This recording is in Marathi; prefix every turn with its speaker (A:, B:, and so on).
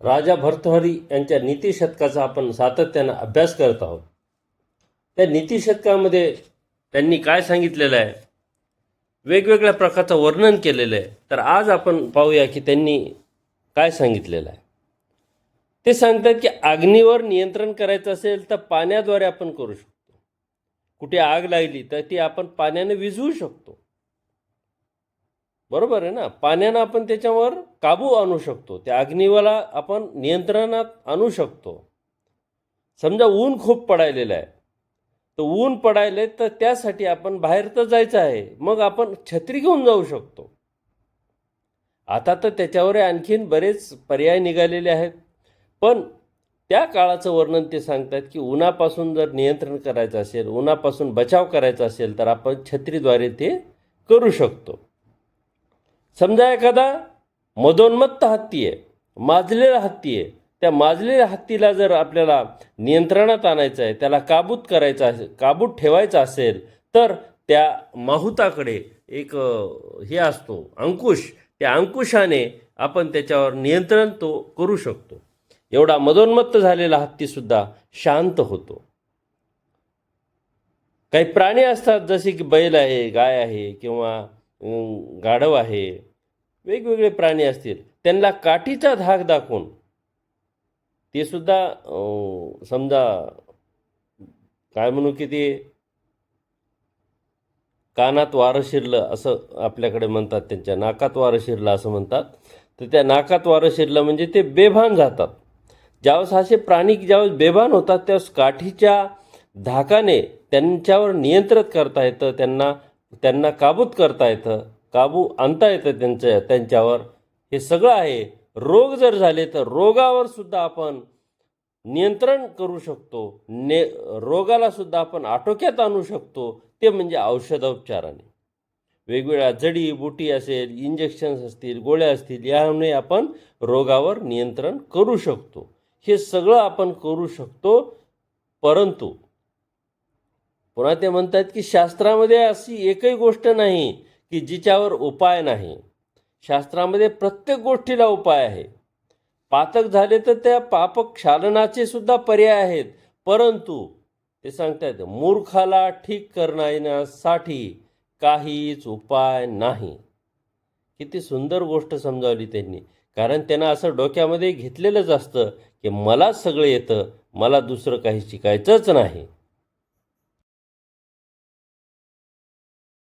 A: राजा भर्तृहरी यांच्या नीतिशतकाचा आपण सातत्यानं अभ्यास करत आहोत. त्या नीतिशतकामध्ये त्यांनी काय सांगितलेलं आहे, वेगवेगळ्या प्रकारचं वर्णन केलेलं आहे. तर आज आपण पाहूया की त्यांनी काय सांगितलेलं आहे. ते सांगतात की अग्नीवर नियंत्रण करायचं असेल तर पाण्याद्वारे आपण करू शकतो. कुठे आग लागली तर ती आपण पाण्याने विझवू शकतो. बरोबर आहे ना. पाण्यानं आपण त्याच्यावर काबू आणू शकतो. त्या अग्नीला आपण नियंत्रणात आणू शकतो. समजा ऊन खूप पडायलेलं आहे, तर ऊन पडायले तर त्यासाठी आपण बाहेर तर जायचं आहे, मग आपण छत्री घेऊन जाऊ शकतो. आता तर त्याच्यावर आणखीन बरेच पर्याय निघालेले आहेत. पण त्या काळाचं वर्णन ते सांगतात की उन्हापासून जर नियंत्रण करायचं असेल, उन्हापासून बचाव करायचा असेल तर आपण छत्रीद्वारे ते करू शकतो. समजा एखादा मदोन्मत्त हत्ती आहे, माजलेला हत्ती आहे, त्या माजलेल्या हत्तीला जर आपल्याला नियंत्रणात आणायचं आहे, त्याला काबूत ठेवायचं असेल तर त्या माहुताकडे एक हे असतो अंकुश, त्या अंकुशाने आपण त्याच्यावर नियंत्रण तो करू शकतो. एवढा मदोन्मत्त झालेला हत्तीसुद्धा शांत होतो. काही प्राणी असतात जसे की बैल आहे, गाय आहे किंवा गाढव आहे, वेगवेगळे प्राणी असतील, त्यांना काठीचा धाक दाखवून ते सुद्धा समजा काय म्हणू की ते कानात वारं शिरलं असं आपल्याकडे म्हणतात, त्यांच्या नाकात वारं शिरलं असं म्हणतात. तर त्या नाकात वारं शिरलं म्हणजे ते बेभान जातात. ज्यावेळेस असे प्राणी ज्यावेळेस बेभान होतात त्यावेळेस काठीच्या धाकाने त्यांच्यावर नियंत्रित करता येतं, त्यांना काबूत करता येतं, काबू आणता येतं त्यांच्यावर. हे सगळं आहे. रोग जर झाले तर रोगावर सुद्धा आपण नियंत्रण करू शकतो. रोगाला सुद्धा आपण आटोक्यात आणू शकतो. ते म्हणजे औषधोपचाराने. वेगवेगळ्या जडी बुटी असेल, इंजेक्शन्स असतील, गोळ्या असतील, यामुळे आपण रोगावर नियंत्रण करू शकतो. हे सगळं आपण करू शकतो. परंतु पुन्हा ते म्हणतात की शास्त्रामध्ये अशी एकही गोष्ट नाही की जिच्यावर उपाय नाही. शास्त्रामध्ये प्रत्येक गोष्टीला उपाय आहे. पातक झाले तर त्या पापक क्षालनाचे सुद्धा पर्याय आहेत. परंतु ते सांगतात मूर्खाला ठीक करण्यासाठी काहीच उपाय नाही. किती सुंदर गोष्ट समजावली त्यांनी. कारण त्यांना असं डोक्यामध्ये घेतलेलंच असतं की मला सगळं येतं, मला दुसरं काही शिकायचंच नाही.